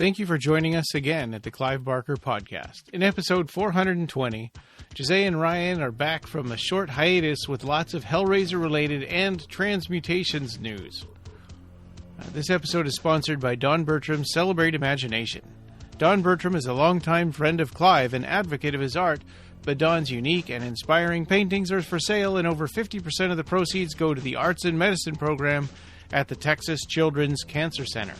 Thank you for joining us again at the Clive Barker Podcast. In episode 420, Jose and Ryan are back from a short hiatus with lots of Hellraiser-related and Transmutations news. This episode is sponsored by Don Bertram's Celebrate Imagination. Don Bertram is a longtime friend of Clive and advocate of his art, but Don's unique and inspiring paintings are for sale, and over 50% of the proceeds go to the Arts and Medicine program at the Texas Children's Cancer Center.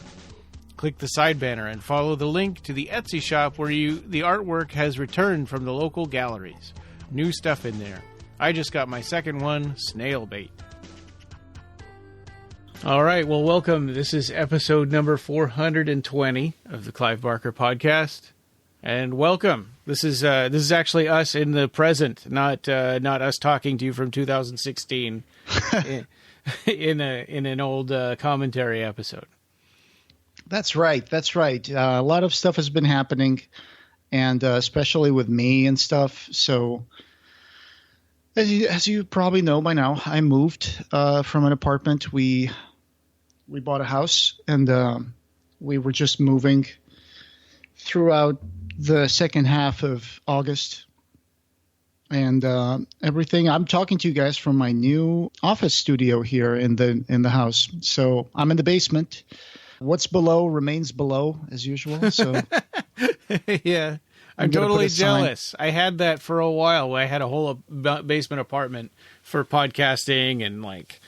Click the side banner and follow the link to the Etsy shop where the artwork has returned from the local galleries. New stuff in there. I just got my second one, Snail Bait. All right, well, welcome. This is episode number 420 of the Clive Barker Podcast, and welcome. This is actually us in the present, not us talking to you from 2016 in an old commentary episode. That's right. A lot of stuff has been happening, and especially with me and stuff. So, as you probably know by now, I moved from an apartment. We bought a house, and we were just moving throughout the second half of August, and everything. I'm talking to you guys from my new office studio here in the house. So I'm in the basement. What's below remains below, as usual. So, yeah, I'm totally jealous. I had that for a while. I had a whole basement apartment for podcasting and like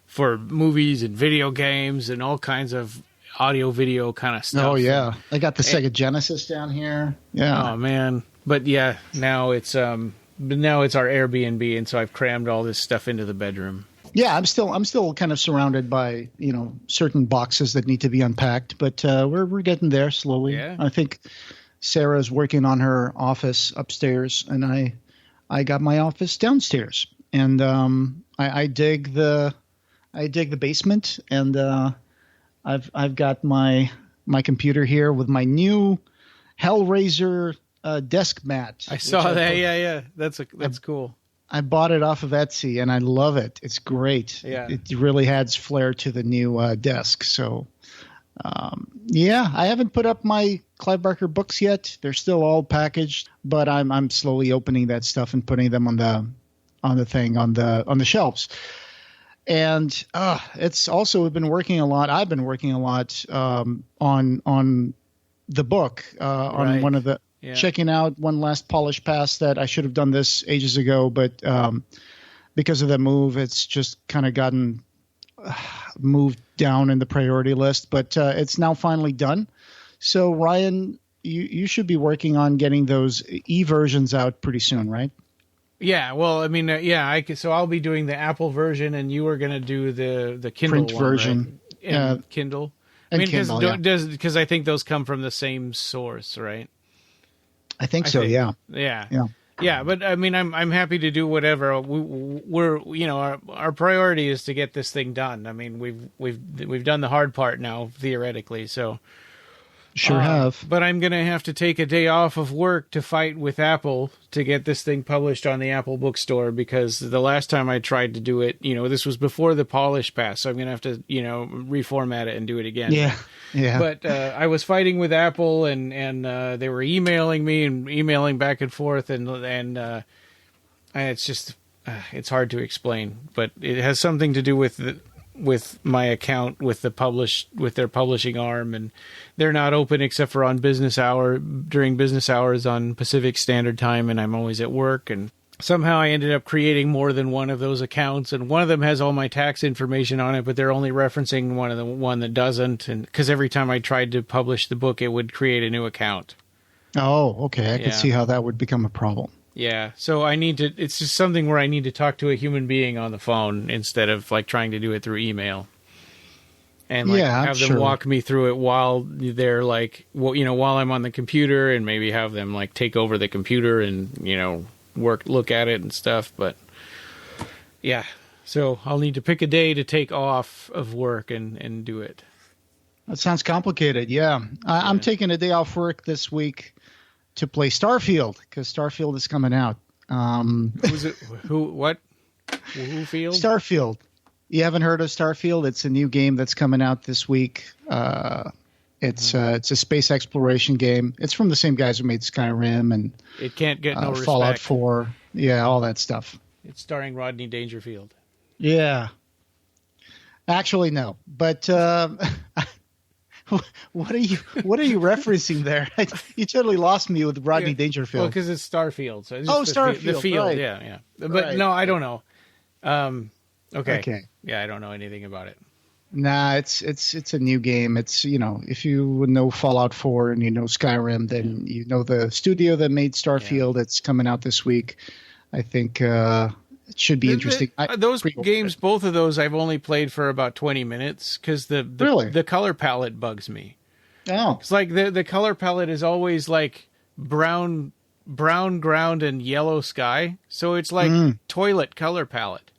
for movies and video games and all kinds of audio, video kind of stuff. Oh yeah, I got the Sega Genesis down here. Yeah. Oh man, but yeah, now it's our Airbnb, and so I've crammed all this stuff into the bedroom. Yeah, I'm still kind of surrounded by, certain boxes that need to be unpacked, but we're getting there slowly. Yeah. I think Sarah's working on her office upstairs, and I got my office downstairs. And I dig the basement, and I've got my computer here with my new Hellraiser desk mat. I saw that. Yeah. That's cool. I bought it off of Etsy, and I love it. It's great. Yeah. It really adds flair to the new desk. So, I haven't put up my Clive Barker books yet. They're still all packaged, but I'm slowly opening that stuff and putting them on the shelves. And it's also we've been working a lot. I've been working a lot on the book on right. one of the. Yeah. Checking out one last polish pass that I should have done this ages ago, but because of the move, it's just kind of gotten moved down in the priority list. But it's now finally done. So Ryan, you should be working on getting those e-versions out pretty soon, right? Yeah. Well, I mean, so I'll be doing the Apple version, and you are going to do the Kindle print version, right? And Kindle. I mean, because I think those come from the same source, right? I think so. Yeah. But I mean, I'm happy to do whatever. Our priority is to get this thing done. I mean, we've done the hard part now theoretically. So sure have. But I'm gonna have to take a day off of work to fight with Apple to get this thing published on the Apple Bookstore, because the last time I tried to do it, this was before the polish pass. So I'm gonna have to reformat it and do it again. Yeah. But I was fighting with Apple, and they were emailing me and emailing back and forth, and it's just it's hard to explain. But it has something to do with my account with their publishing arm, and they're not open except for during business hours on Pacific Standard Time, and I'm always at work. And somehow I ended up creating more than one of those accounts, and one of them has all my tax information on it, but they're only referencing one that doesn't, and because every time I tried to publish the book, it would create a new account. Oh, okay. I can see how that would become a problem. Yeah, so it's just something where I need to talk to a human being on the phone instead of like trying to do it through email. And have them walk me through it while they're while I'm on the computer, and maybe have them like take over the computer and, look at it and stuff. But yeah, so I'll need to pick a day to take off of work and do it. That sounds complicated. Yeah. I'm taking a day off work this week to play Starfield, because Starfield is coming out. Who's it? What? Who field? Starfield. You haven't heard of Starfield? It's a new game that's coming out this week. It's a space exploration game. It's from the same guys who made Skyrim and it can't get no respect. Fallout 4. Yeah, all that stuff. It's starring Rodney Dangerfield. Yeah. Actually, no. But what are you referencing there? You totally lost me with Rodney Dangerfield. Well, because it's Starfield. So it's just Starfield. The field, right. yeah. But right. No, I don't know. Okay. Yeah, I don't know anything about it. Nah, it's a new game. It's, if you know Fallout 4 and you know Skyrim, then you know the studio that made Starfield. It's coming out this week. I think it should be interesting. Those games, both of those, I've only played for about 20 minutes because the color palette bugs me. Oh, it's like the color palette is always like brown ground and yellow sky, so it's like toilet color palette.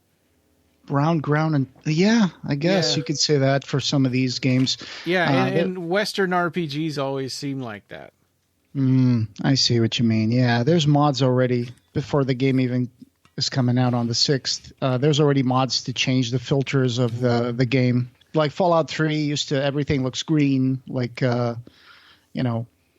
Brown ground and I guess you could say that for some of these games. Yeah, and Western RPGs always seem like that. I see what you mean. Yeah, there's mods already before the game even is coming out on the 6th. There's already mods to change the filters of the game. Like Fallout 3 used to, everything looks green. Like,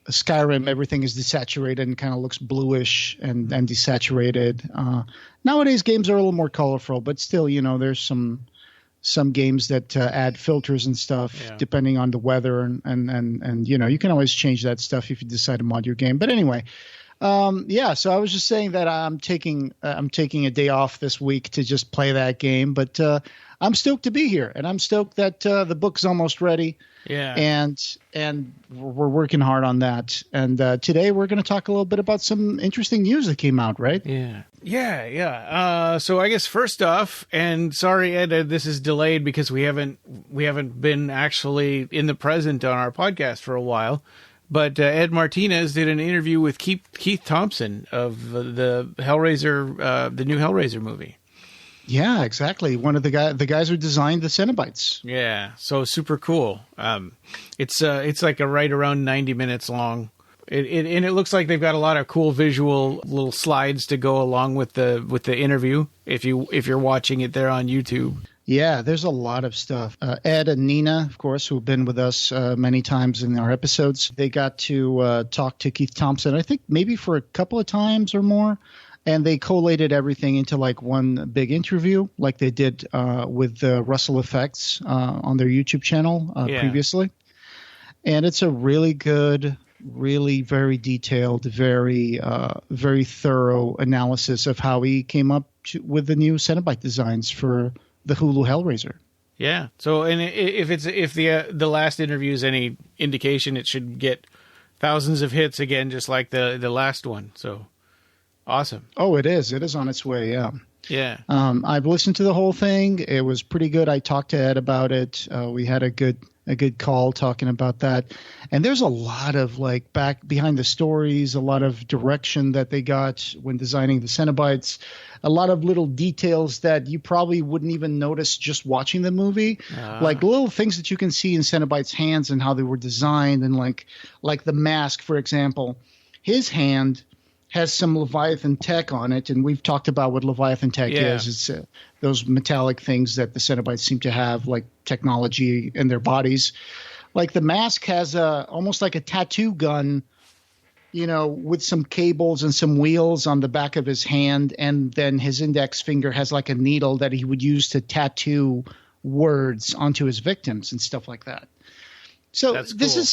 Skyrim, everything is desaturated and kind of looks bluish and desaturated. Nowadays, games are a little more colorful, but still, there's some games that add filters and stuff depending on the weather, and you can always change that stuff if you decide to mod your game. But anyway, so I was just saying that I'm taking a day off this week to just play that game, but I'm stoked to be here, and I'm stoked that the book's almost ready. Yeah, and we're working hard on that. And today we're going to talk a little bit about some interesting news that came out, right? Yeah. So I guess first off, and sorry, Ed, this is delayed because we haven't been actually in the present on our podcast for a while. But Ed Martinez did an interview with Keith Thompson of the Hellraiser, the new Hellraiser movie. Yeah, exactly. One of the guys who designed the Cenobites. Yeah, so super cool. It's like a right around 90 minutes long. It looks like they've got a lot of cool visual little slides to go along with the interview. If you're watching it there on YouTube. Yeah, there's a lot of stuff. Ed and Nina, of course, who've been with us many times in our episodes, they got to talk to Keith Thompson, I think maybe for a couple of times or more. And they collated everything into like one big interview, like they did with Russell Effects on their YouTube channel previously. And it's a really good, really very detailed, very thorough analysis of how he came up with the new Cenobite designs for the Hulu Hellraiser. Yeah. So, and if the last interview is any indication, it should get thousands of hits again, just like the last one. So. Awesome. Oh, it is. It is on its way. Yeah. Yeah. I've listened to the whole thing. It was pretty good. I talked to Ed about it. We had a good call talking about that. And there's a lot of like back behind the stories, a lot of direction that they got when designing the Cenobites, a lot of little details that you probably wouldn't even notice just watching the movie, like little things that you can see in Cenobite's hands and how they were designed. And like the mask, for example, his hand has some Leviathan tech on it, and we've talked about what Leviathan tech is. It's those metallic things that the Cenobites seem to have, like technology in their bodies. Like the mask has almost like a tattoo gun, with some cables and some wheels on the back of his hand, and then his index finger has like a needle that he would use to tattoo words onto his victims and stuff like that. So this is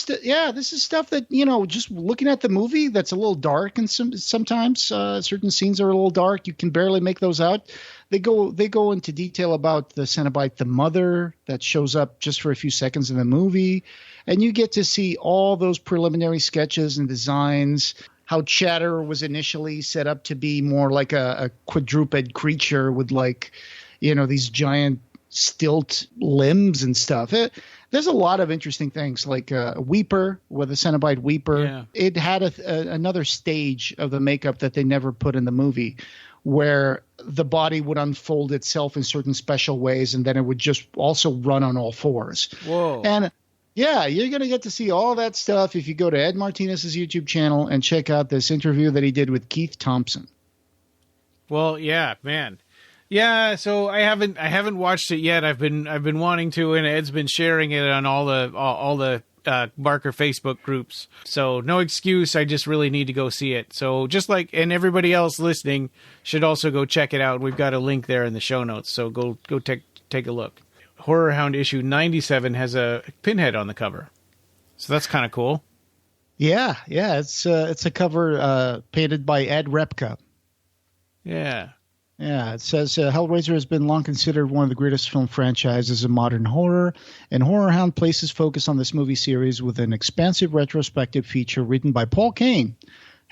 stuff that, just looking at the movie, that's a little dark, and sometimes certain scenes are a little dark. You can barely make those out. They go into detail about the Cenobite, the mother, that shows up just for a few seconds in the movie, and you get to see all those preliminary sketches and designs. How Chatter was initially set up to be more like a quadruped creature with these giant stilt limbs and stuff. There's a lot of interesting things, like a Weeper with a Cenobite Weeper. Yeah. It had another stage of the makeup that they never put in the movie, where the body would unfold itself in certain special ways, and then it would just also run on all fours. Whoa. And yeah, you're going to get to see all that stuff if you go to Ed Martinez's YouTube channel and check out this interview that he did with Keith Thompson. Well, yeah, man. Yeah, so I haven't watched it yet. I've been wanting to, and Ed's been sharing it on all the Barker Facebook groups. So no excuse. I just really need to go see it. So just like, and everybody else listening should also go check it out. We've got a link there in the show notes. So go take a look. Horrorhound issue 97 has a Pinhead on the cover. So that's kind of cool. Yeah. It's a cover painted by Ed Repka. Yeah. Yeah, it says Hellraiser has been long considered one of the greatest film franchises in modern horror, and Horrorhound places focus on this movie series with an expansive retrospective feature written by Paul Kane,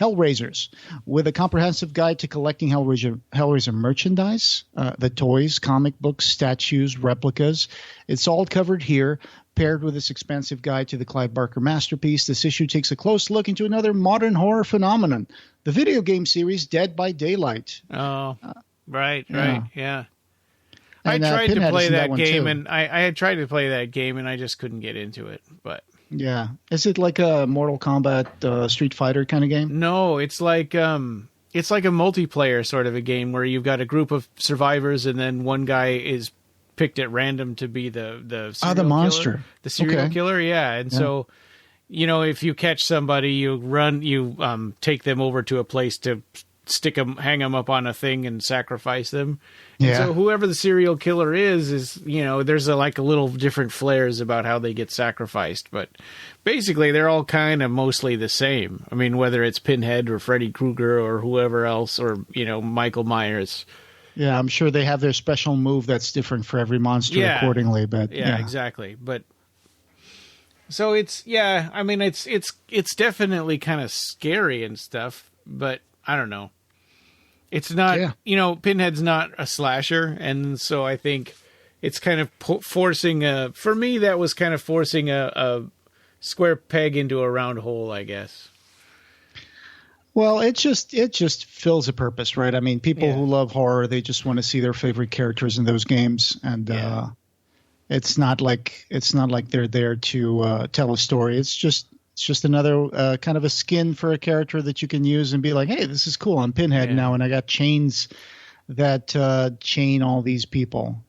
Hellraisers, with a comprehensive guide to collecting Hellraiser merchandise, the toys, comic books, statues, replicas. It's all covered here, paired with this expansive guide to the Clive Barker masterpiece. This issue takes a close look into another modern horror phenomenon, the video game series Dead by Daylight. Oh, right, yeah. I And, tried to Pinhead play is in that one game, too. and I had tried to play that game, and I just couldn't get into it. But Yeah. Is it like a Mortal Kombat Street Fighter kind of game? no, it's like a multiplayer sort of a game where you've got a group of survivors, and then one guy is picked at random to be the serial monster. killer, the serial Okay. killer. Yeah, and so if you catch somebody, you take them over to a place to hang them up on a thing and sacrifice them. And Yeah. so whoever the serial killer is there's a little different flares about how they get sacrificed, but basically they're all kind of mostly the same. I mean, whether it's Pinhead or Freddy Krueger or whoever else, or Michael Myers. Yeah, I'm sure they have their special move that's different for every monster accordingly. But yeah, exactly. But so it's definitely kind of scary and stuff, but I don't know. It's not, Pinhead's not a slasher, and so I think it's kind of forcing for me, that was kind of forcing a square peg into a round hole, I guess. Well, it just fills a purpose, right? I mean, people who love horror, they just want to see their favorite characters in those games, and it's not like they're there to tell a story. It's just another kind of a skin for a character that you can use and be like, hey, this is cool. I'm Pinhead now, and I got chains that chain all these people.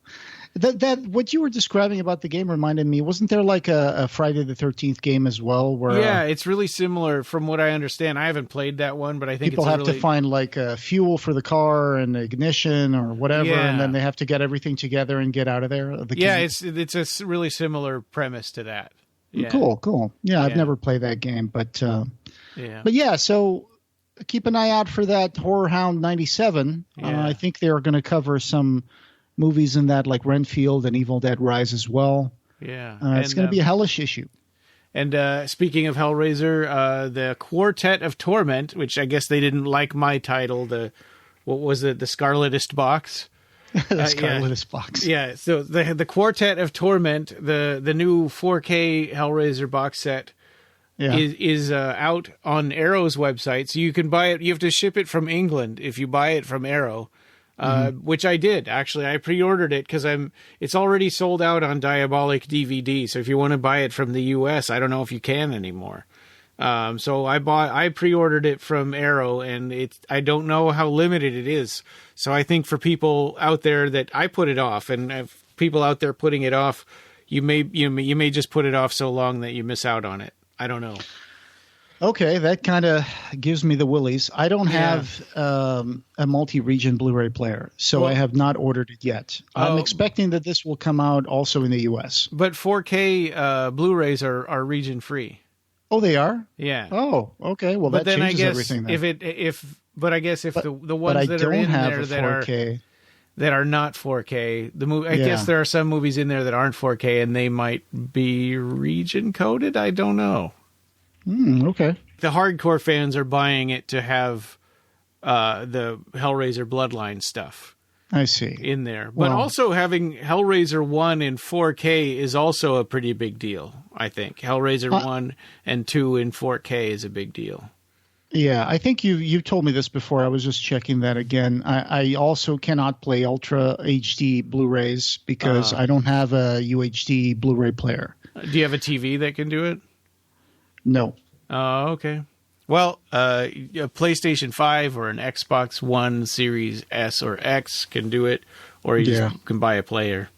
That what you were describing about the game reminded me. Wasn't there like a Friday the 13th game as well? Where it's really similar from what I understand. I haven't played that one, but I think people have to find like fuel for the car and ignition or whatever, and then they have to get everything together and get out of there. It's a really similar premise to that. Yeah. Cool. Yeah, I've never played that game, but so keep an eye out for that Horrorhound 97. I think they're going to cover some movies in that, like Renfield and Evil Dead Rise as well. Yeah. It's going to be a hellish issue. And speaking of Hellraiser, the Quartet of Torment, which I guess they didn't like my title, the Scarletist Box. Scarletist Box. Yeah, so the Quartet of Torment, the new 4K Hellraiser box set is out on Arrow's website. So you can buy it. You have to ship it from England if you buy it from Arrow, which I did. Actually, I pre-ordered it because it's already sold out on Diabolik DVD. So if you want to buy it from the US, I don't know if you can anymore. So I pre-ordered it from Arrow, and I don't know how limited it is. So I think for people out there that I put it off, and if people out there putting it off, you may just put it off so long that you miss out on it. I don't know. Okay, that kind of gives me the willies. I don't have a multi-region Blu-ray player, so I have not ordered it yet. I'm expecting that this will come out also in the US. But 4K Blu-rays are region free. Oh, they are? Yeah. Oh, okay. Well, that changes everything then. But I guess if the ones that are in there that are not 4K, I guess there are some movies in there that aren't 4K, and they might be region coded. I don't know. Okay. The hardcore fans are buying it to have the Hellraiser Bloodline stuff. I see. In there. But also having Hellraiser 1 in 4K is also a pretty big deal, I think. Hellraiser 1 and 2 in 4K is a big deal. Yeah, I think you told me this before. I was just checking that again. I also cannot play Ultra HD Blu-rays because I don't have a UHD Blu-ray player. Do you have a TV that can do it? No. Oh, okay. Well, a PlayStation 5 or an Xbox One Series S or X can do it, or you just can buy a player.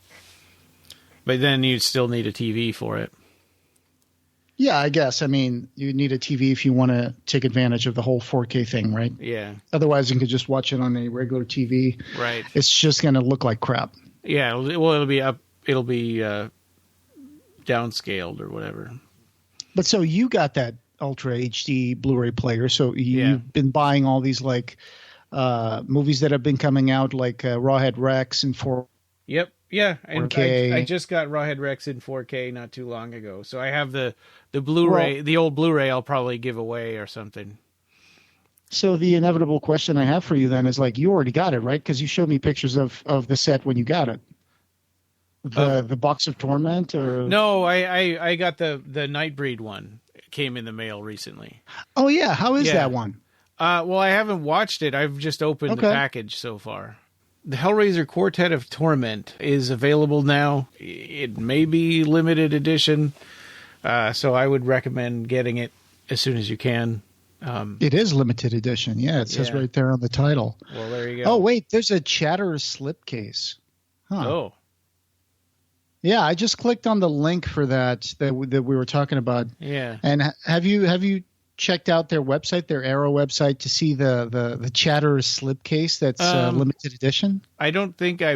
But then you'd still need a TV for it. Yeah, I guess. I mean, you need a TV if you want to take advantage of the whole 4K thing, right? Yeah. Otherwise, you could just watch it on a regular TV. Right. It's just going to look like crap. Yeah. Well, it'll be up. It'll be downscaled or whatever. But so you got that Ultra HD Blu-ray player. So you've been buying all these like movies that have been coming out, like Rawhead Rex and 4K. Yep. Yeah. And 4K. I just got Rawhead Rex in 4K not too long ago. So I have the Blu-ray, the old Blu-ray I'll probably give away or something. So the inevitable question I have for you then is like, you already got it, right? Because you showed me pictures of the set when you got it. The Box of Torment or no, I got the Nightbreed one. It came in the mail recently. Oh yeah, how is that one? Well, I haven't watched it. I've just opened the package so far. The Hellraiser Quartet of Torment is available now. It may be limited edition, so I would recommend getting it as soon as you can. It is limited edition. Yeah, it says right there on the title. Well, there you go. Oh wait, there's a Chatter slipcase. Huh. Oh. Yeah, I just clicked on the link for that we were talking about. Yeah. And have you checked out their website, their Arrow website, to see the Chatter slipcase that's limited edition? I don't think I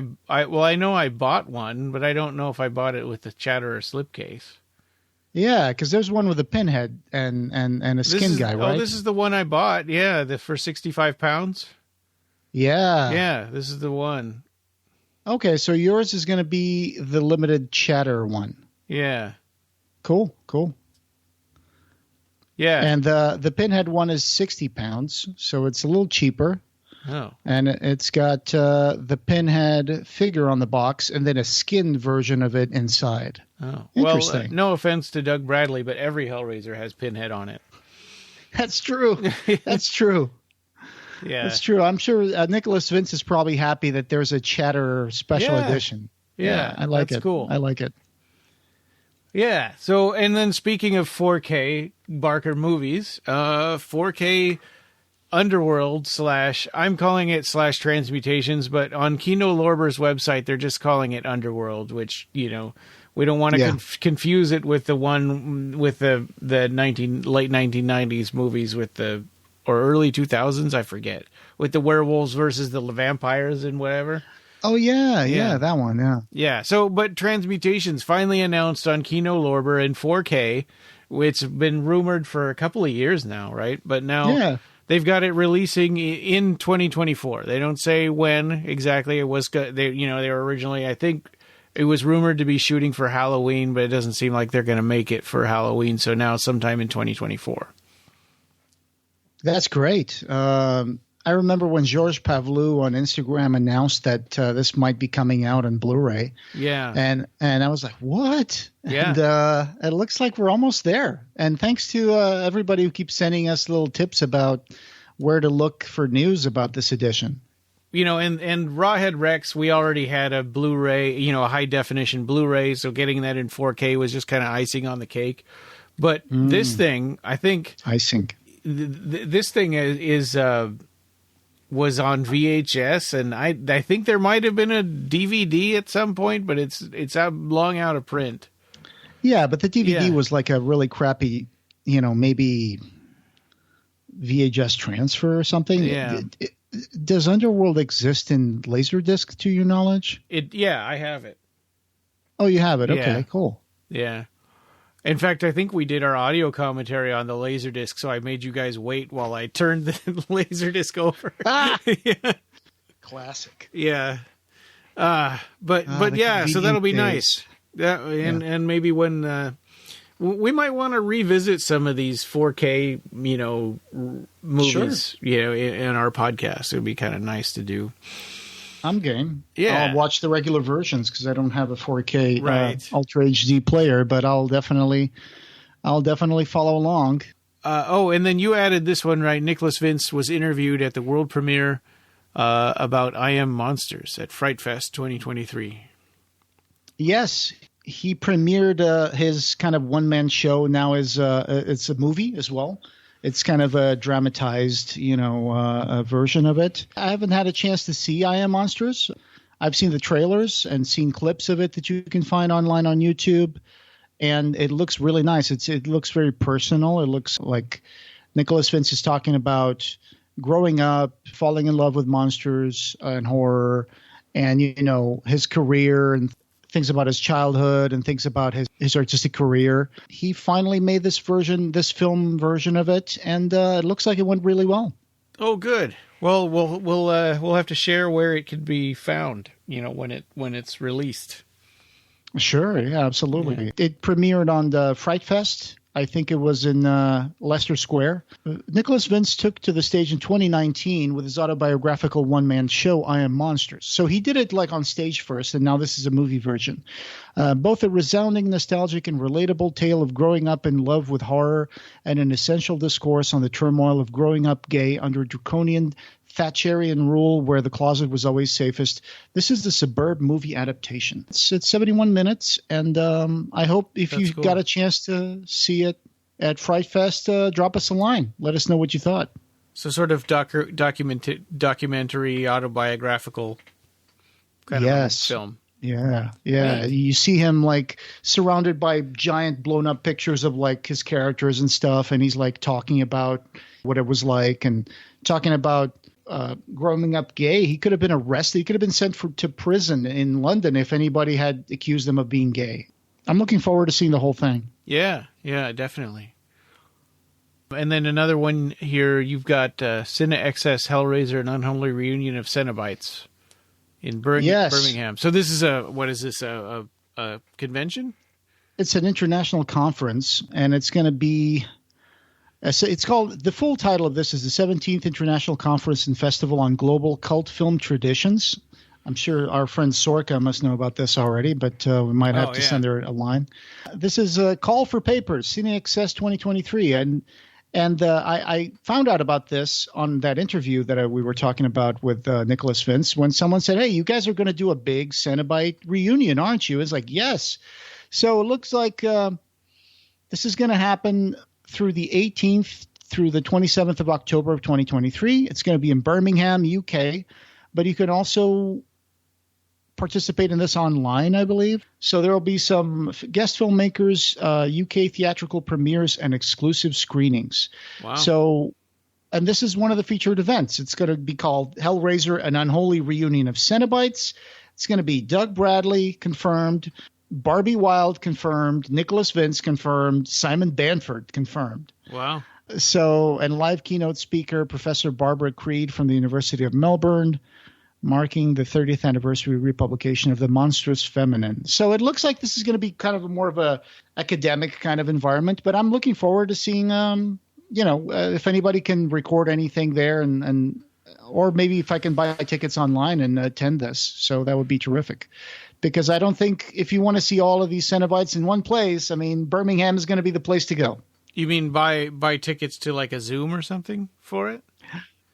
know I bought one, but I don't know if I bought it with the Chatterer slipcase. Yeah, because there's one with a Pinhead and a skin guy, right? Oh, this is the one I bought. Yeah, for £65. Yeah. Yeah, this is the one. Okay, so yours is going to be the limited Chatter one. Yeah. Cool. Yeah. And the Pinhead one is £60, so it's a little cheaper. Oh. And it's got the Pinhead figure on the box and then a skinned version of it inside. Oh. Interesting. Well, no offense to Doug Bradley, but every Hellraiser has Pinhead on it. That's true. That's true. Yeah. That's true. I'm sure Nicholas Vince is probably happy that there's a Chatter special edition. Yeah, I like it. That's cool. I like it. Yeah. So, and then speaking of 4K Barker movies, 4K Underworld / I'm calling it /Transmutations, but on Kino Lorber's website, they're just calling it Underworld, which, we don't want to confuse it with the one with the late 1990s movies or early 2000s, I forget, with the werewolves versus the vampires and whatever. Oh, yeah, that one, yeah. Yeah, so, but Transmutations finally announced on Kino Lorber in 4K, which has been rumored for a couple of years now, right? But now they've got it releasing in 2024. They don't say when exactly it was. They were originally, I think it was rumored to be shooting for Halloween, but it doesn't seem like they're going to make it for Halloween, so now sometime in 2024. That's great. I remember when Georges Pavlou on Instagram announced that this might be coming out on Blu-ray. Yeah. And I was like, what? Yeah. And it looks like we're almost there. And thanks to everybody who keeps sending us little tips about where to look for news about this edition. And Rawhead Rex, we already had a Blu-ray, a high-definition Blu-ray, so getting that in 4K was just kind of icing on the cake. But this thing, I think... Icing. This thing was on VHS, and I think there might have been a DVD at some point, but it's long out of print. Yeah, but the DVD was like a really crappy, maybe VHS transfer or something. Yeah. Does Underworld exist in Laserdisc, to your knowledge? I have it. Oh, you have it? Yeah. Okay, cool. Yeah. In fact, I think we did our audio commentary on the Laserdisc, so I made you guys wait while I turned the Laserdisc over. Yeah. Classic. Yeah. But yeah, so that'll be nice. And maybe when we might want to revisit some of these 4K, movies, in our podcast. It would be kind of nice to do. I'm game. Yeah. I'll watch the regular versions because I don't have a 4K Ultra HD player, but I'll definitely follow along. And then you added this one, right? Nicholas Vince was interviewed at the world premiere about I Am Monsters at FrightFest 2023. Yes, he premiered his kind of one-man show. Now it's a movie as well. It's kind of a dramatized, a version of it. I haven't had a chance to see I Am Monsters. I've seen the trailers and seen clips of it that you can find online on YouTube. and it looks really nice. It looks very personal. It looks like Nicholas Vince is talking about growing up, falling in love with monsters and horror, and his career and things about his childhood and things about his artistic career. He finally made this film version of it, and it looks like it went really well. Oh, good. Well, we'll have to share where it can be found, when it's released. Sure, yeah, absolutely. Yeah. It premiered on the FrightFest. I think it was in Leicester Square. Nicholas Vince took to the stage in 2019 with his autobiographical one-man show, I Am Monsters. So he did it on stage first, and now this is a movie version. Both a resounding, nostalgic, and relatable tale of growing up in love with horror and an essential discourse on the turmoil of growing up gay under draconian Thatcherian rule where the closet was always safest. This is the Suburb movie adaptation. It's 71 minutes, and I hope if you got a chance to see it at FrightFest, drop us a line. Let us know what you thought. So sort of documentary, autobiographical kind of film. Yeah. You see him surrounded by giant blown up pictures of his characters and stuff, and he's talking about what it was like and talking about growing up gay. He could have been arrested. He could have been sent to prison in London if anybody had accused him of being gay. I'm looking forward to seeing the whole thing. Yeah, definitely. And then another one here, you've got Cine-Excess, Hellraiser, and Unholy Reunion of Cenobites in Birmingham. So this is a convention? It's an international conference, and it's going to be... It's called, the full title of this is the 17th International Conference and Festival on Global Cult Film Traditions. I'm sure our friend Sorka must know about this already, but we might have to send her a line. This is a call for papers, Cine-Excess 2023. And I found out about this on that interview that we were talking about with Nicholas Vince when someone said, hey, you guys are going to do a big Cenobite reunion, aren't you? It's like, yes. So it looks like this is going to happen through the 18th through the 27th of October of 2023. It's going to be in Birmingham, UK, but you can also participate in this online, I believe. So there will be some guest filmmakers, UK theatrical premieres, and exclusive screenings. Wow. So, and this is one of the featured events. It's going to be called Hellraiser, an Unholy Reunion of Cenobites. It's going to be Doug Bradley, confirmed. Barbie Wilde confirmed, Nicholas Vince confirmed, Simon Banford confirmed. Wow. So, and live keynote speaker, Professor Barbara Creed from the University of Melbourne, marking the 30th anniversary republication of The Monstrous Feminine. So it looks like this is going to be kind of more of a academic kind of environment, but I'm looking forward to seeing, if anybody can record anything there and or maybe if I can buy tickets online and attend this. So that would be terrific. Because I don't think if you want to see all of these Cenobites in one place, I mean, Birmingham is going to be the place to go. You mean buy tickets to a Zoom or something for it?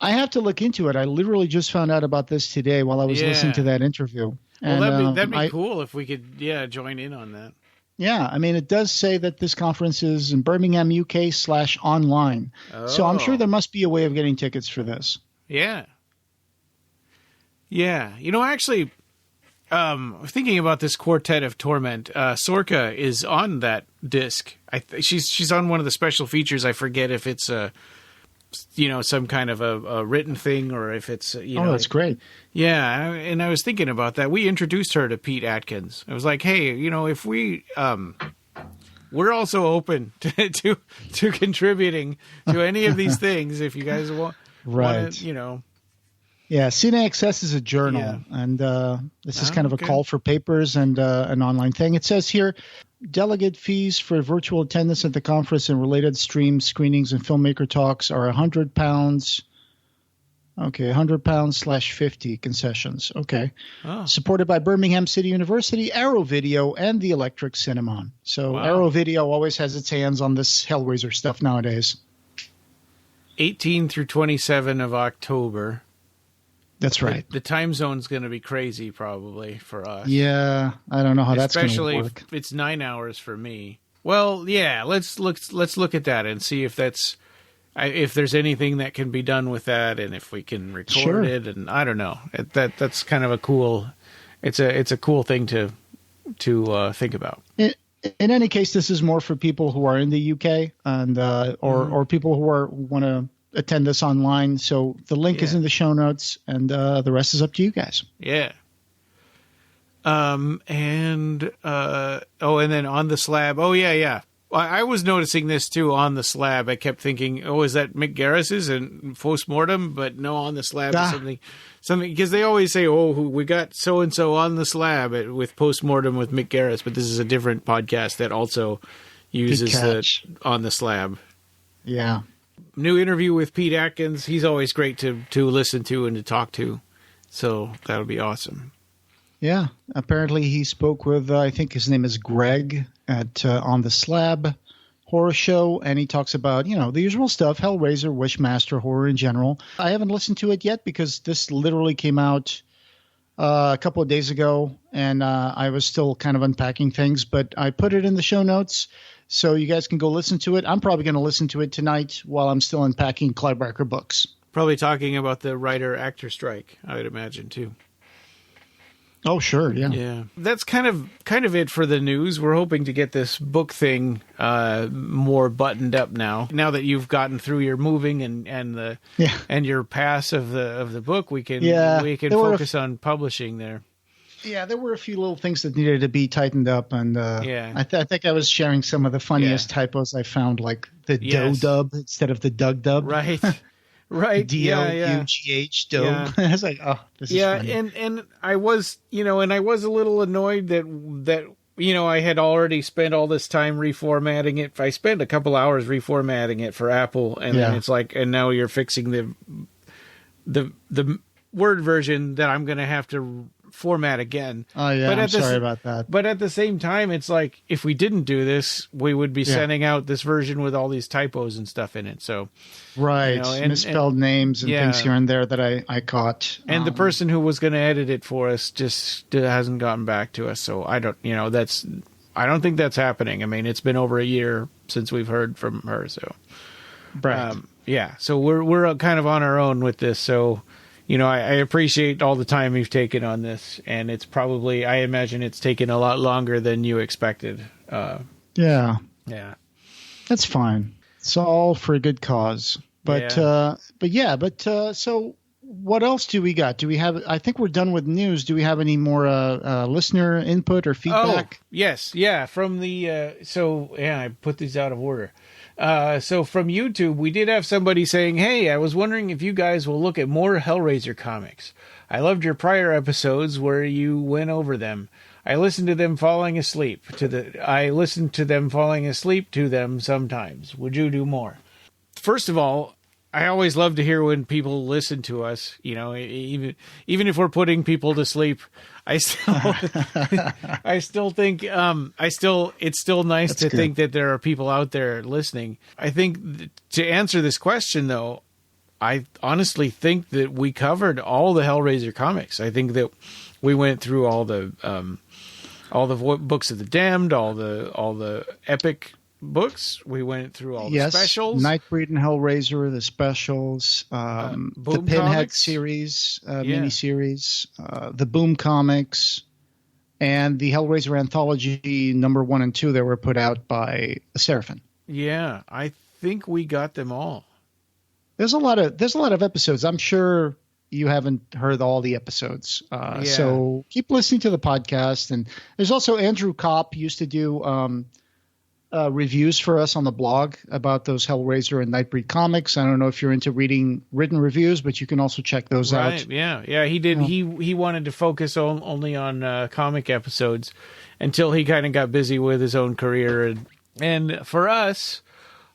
I have to look into it. I literally just found out about this today while I was listening to that interview. Well, that'd be cool if we could, join in on that. Yeah, I mean, it does say that this conference is in Birmingham, UK /online. Oh. So I'm sure there must be a way of getting tickets for this. Yeah. Yeah. Actually... thinking about this Quartet of Torment, Sorka is on that disc. She's on one of the special features. I forget if it's some kind of a written thing or if it's Oh, that's great. Yeah, and I was thinking about that. We introduced her to Pete Atkins. I was like, hey, if we we're also open to contributing to any of these things if you guys want. Right. Yeah, Cine-Excess is a journal, and this is kind of a call for papers and an online thing. It says here, delegate fees for virtual attendance at the conference and related streams, screenings, and filmmaker talks are £100. Okay, £100/50 concessions. Okay. Oh. Supported by Birmingham City University, Arrow Video, and the Electric Cinnamon. So Arrow Video always has its hands on this Hellraiser stuff nowadays. 18 through 27 of October. That's right. The time zone's going to be crazy probably for us. Yeah, I don't know how that's going to work. Especially if it's 9 hours for me. Well, yeah, let's look at that and see if if there's anything that can be done with that and if we can record it, and I don't know. That's kind of a cool. It's a cool thing to think about. in any case, this is more for people who are in the UK and or people who want to attend this online. So the link is in the show notes, and the rest is up to you guys. Yeah. And then on the slab. Oh yeah. I was noticing this too on the slab. I kept thinking, oh, is that Mick Garris's and postmortem? But no, on the slab is something because they always say, oh, we got so and so on the slab with postmortem with Mick Garris, but this is a different podcast that also uses on the slab. Yeah. New interview with Pete Atkins. He's always great to listen to and to talk to. So that would be awesome. Yeah. Apparently he spoke with, I think his name is Greg at On the Slab horror show. And he talks about, the usual stuff, Hellraiser, Wishmaster, horror in general. I haven't listened to it yet because this literally came out a couple of days ago. And I was still kind of unpacking things, but I put it in the show notes. So you guys can go listen to it. I'm probably going to listen to it tonight while I'm still unpacking Clive Barker books. Probably talking about the writer-actor strike, I would imagine, too. Oh, sure, yeah. Yeah. That's kind of it for the news. We're hoping to get this book thing more buttoned up now. Now that you've gotten through your moving and your pass of the book, we can focus on publishing there. Yeah, there were a few little things that needed to be tightened up, and I think I was sharing some of the funniest typos I found, like the dough dub instead of the Doug dub. Right. Right. D-O-U-G-H, dough. Yeah. I was like, oh, this is funny. and I was, I was a little annoyed that I had already spent all this time reformatting it. I spent a couple hours reformatting it for Apple, and then it's like, and now you're fixing the Word version that I'm going to have to format again. Oh yeah, I'm sorry about that. But at the same time, it's like if we didn't do this, we would be sending out this version with all these typos and stuff in it. So right, misspelled names and things here and there that I caught. And the person who was going to edit it for us just hasn't gotten back to us. So I don't think that's happening. I mean, it's been over a year since we've heard from her. So right, so we're kind of on our own with this. So. I appreciate all the time you've taken on this, and it's probably, I imagine it's taken a lot longer than you expected. Yeah. That's fine. It's all for a good cause. But so what else do we got? Do we have, I think we're done with news. Do we have any more listener input or feedback? Oh, yes. Yeah. From the, I put these out of order. So from YouTube, we did have somebody saying, hey, I was wondering if you guys will look at more Hellraiser comics. I loved your prior episodes where you went over them. I listened to them falling asleep to them sometimes. Would you do more? First of all, I always love to hear when people listen to us, even if we're putting people to sleep. It's still nice to think that there are people out there listening. I think to answer this question, though, I honestly think that we covered all the Hellraiser comics. I think that we went through all the books of the damned, all the epic books. We went through all the specials. Nightbreed and Hellraiser, the specials, the Pinhead series, miniseries, the Boom comics, and the Hellraiser anthology number 1 and 2 that were put out by Seraphin. Yeah, I think we got them all. There's a lot of episodes. I'm sure you haven't heard all the episodes. So keep listening to the podcast. And there's also Andrew Kopp used to do reviews for us on the blog about those Hellraiser and Nightbreed comics. I don't know if you're into reading written reviews, but you can also check those out. Yeah, he did. He wanted to focus only on comic episodes until he kind of got busy with his own career. And for us,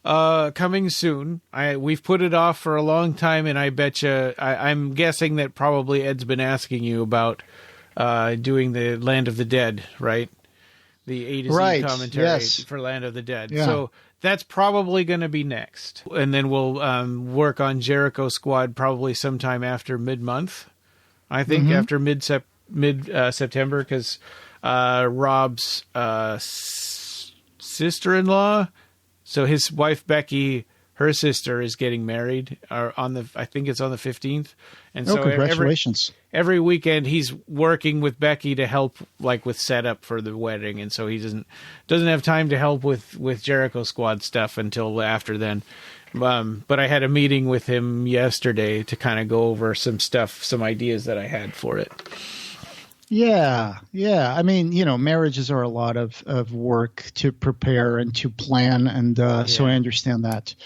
coming soon. We've put it off for a long time, and I bet you, I'm guessing that probably Ed's been asking you about doing the Land of the Dead, right? The A to Z commentary for Land of the Dead. Yeah. So that's probably going to be next. And then we'll work on Jericho Squad probably sometime after mid-month, I think, after mid-September, because Rob's sister-in-law, so his wife Becky, her sister is getting married I think it's on the 15th. And so congratulations. Every weekend he's working with Becky to help like with setup for the wedding. And so he doesn't have time to help with Jericho Squad stuff until after then. But I had a meeting with him yesterday to kind of go over some stuff, some ideas that I had for it. Yeah. I mean, marriages are a lot of work to prepare and to plan, and so I understand that.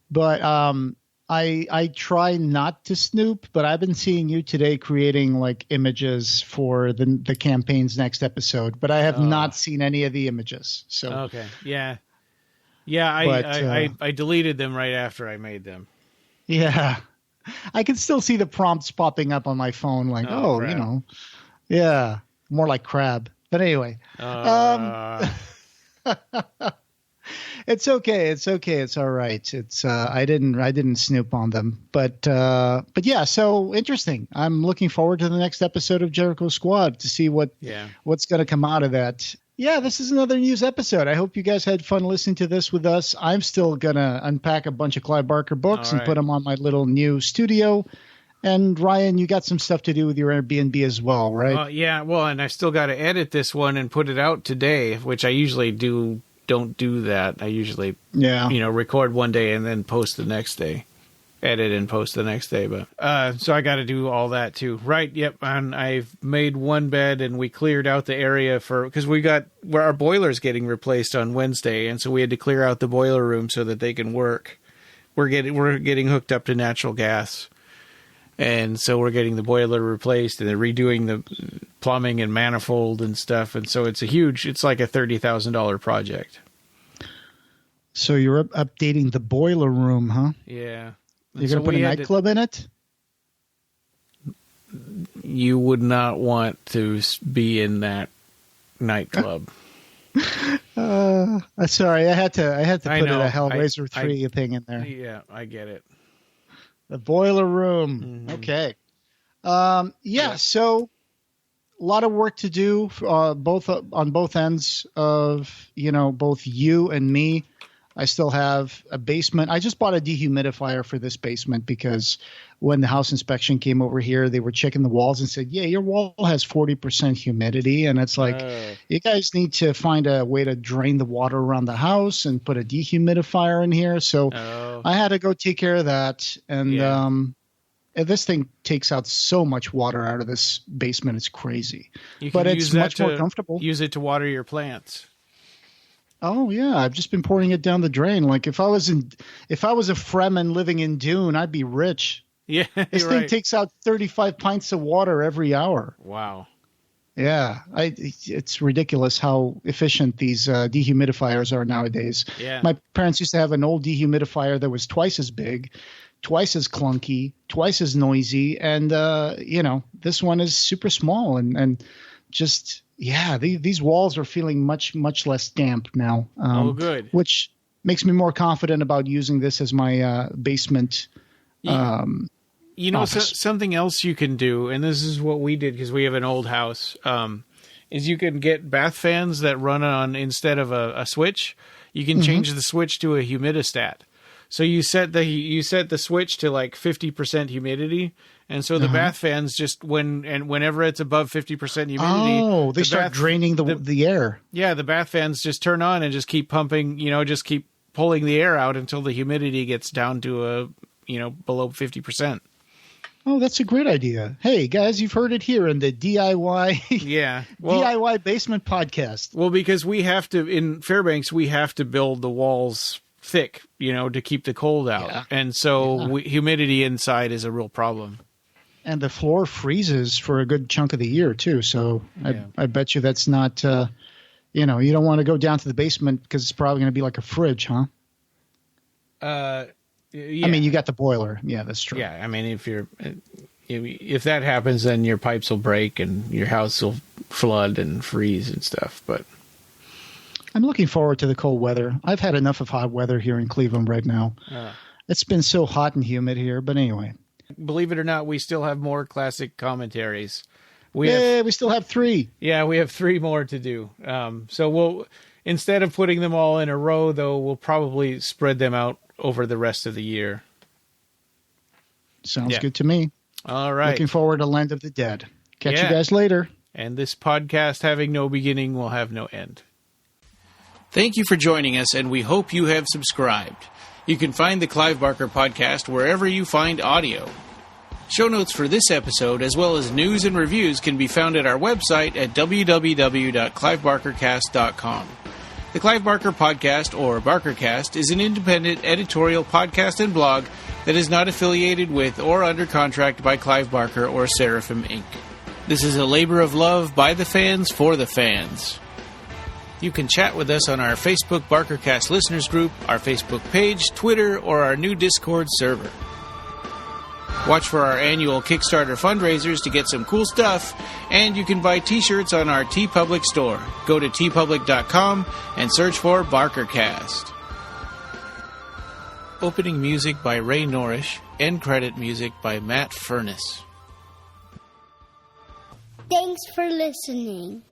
But I try not to snoop, but I've been seeing you today creating like images for the campaign's next episode, but I have not seen any of the images. So okay, yeah. I deleted them right after I made them. Yeah, I can still see the prompts popping up on my phone, like yeah, more like crab. But anyway, it's okay. It's all right. It's I didn't snoop on them, but yeah. So interesting. I'm looking forward to the next episode of Jericho Squad to see what's going to come out of that. Yeah, this is another news episode. I hope you guys had fun listening to this with us. I'm still gonna unpack a bunch of Clive Barker books and put them on my little new studio. And Ryan, you got some stuff to do with your Airbnb as well, right? Yeah. Well, and I still got to edit this one and put it out today, which I usually don't do that. I usually, record one day and then post the next day, edit and post the next day. But so I got to do all that too, right? Yep. And I've made one bed, and we cleared out the area because where our boiler's getting replaced on Wednesday, and so we had to clear out the boiler room so that they can work. We're getting hooked up to natural gas. And so we're getting the boiler replaced, and they're redoing the plumbing and manifold and stuff. And so it's like a $30,000 project. So you're updating the boiler room, huh? Yeah. You're going to put a nightclub in it? You would not want to be in that nightclub. Sorry, I had to put a Hellraiser 3 thing in there. Yeah, I get it. The boiler room. Mm-hmm. Okay. So a lot of work to do on both ends of, both you and me. I still have a basement. I just bought a dehumidifier for this basement because when the house inspection came over here, they were checking the walls and said, yeah, your wall has 40% humidity. And it's like, you guys need to find a way to drain the water around the house and put a dehumidifier in here. So I had to go take care of that. And this thing takes out so much water out of this basement. It's crazy. But it's much more comfortable. Use it to water your plants. Oh yeah, I've just been pouring it down the drain. Like if I was a Fremen living in Dune, I'd be rich. Yeah, this thing takes out 35 pints of water every hour. Wow. Yeah, it's ridiculous how efficient these dehumidifiers are nowadays. Yeah. My parents used to have an old dehumidifier that was twice as big, twice as clunky, twice as noisy, and this one is super small and just. Yeah, these walls are feeling much, much less damp now. Good. Which makes me more confident about using this as my basement. Something else you can do, and this is what we did because we have an old house, is you can get bath fans that run on, instead of a switch, you can change the switch to a humidistat. So you set the switch to like 50% humidity. And so the bath fans just whenever it's above 50% humidity, they start draining the air. Yeah, the bath fans just turn on and just keep pumping, just keep pulling the air out until the humidity gets down to below 50%. Oh, that's a great idea. Hey guys, you've heard it here in the DIY DIY basement podcast. Well, because in Fairbanks we have to build the walls thick, to keep the cold out. Yeah. And so humidity inside is a real problem. And the floor freezes for a good chunk of the year, too. So I bet you that's not, you don't want to go down to the basement because it's probably going to be like a fridge, huh? Yeah. I mean, you got the boiler. Yeah, that's true. Yeah, I mean, if that happens, then your pipes will break and your house will flood and freeze and stuff. But I'm looking forward to the cold weather. I've had enough of hot weather here in Cleveland right now. It's been so hot and humid here, but anyway. Believe it or not, we still have more classic commentaries. We still have 3. Yeah, we have 3 more to do. So instead of putting them all in a row, though, we'll probably spread them out over the rest of the year. Sounds good to me. All right. Looking forward to Land of the Dead. Catch you guys later. And this podcast, having no beginning, will have no end. Thank you for joining us, and we hope you have subscribed. You can find the Clive Barker Podcast wherever you find audio. Show notes for this episode, as well as news and reviews, can be found at our website at www.clivebarkercast.com. The Clive Barker Podcast, or BarkerCast, is an independent editorial podcast and blog that is not affiliated with or under contract by Clive Barker or Seraphim Inc. This is a labor of love by the fans for the fans. You can chat with us on our Facebook BarkerCast listeners group, our Facebook page, Twitter, or our new Discord server. Watch for our annual Kickstarter fundraisers to get some cool stuff, and you can buy t-shirts on our TeePublic store. Go to teepublic.com and search for BarkerCast. Opening music by Ray Norrish, end credit music by Matt Furness. Thanks for listening.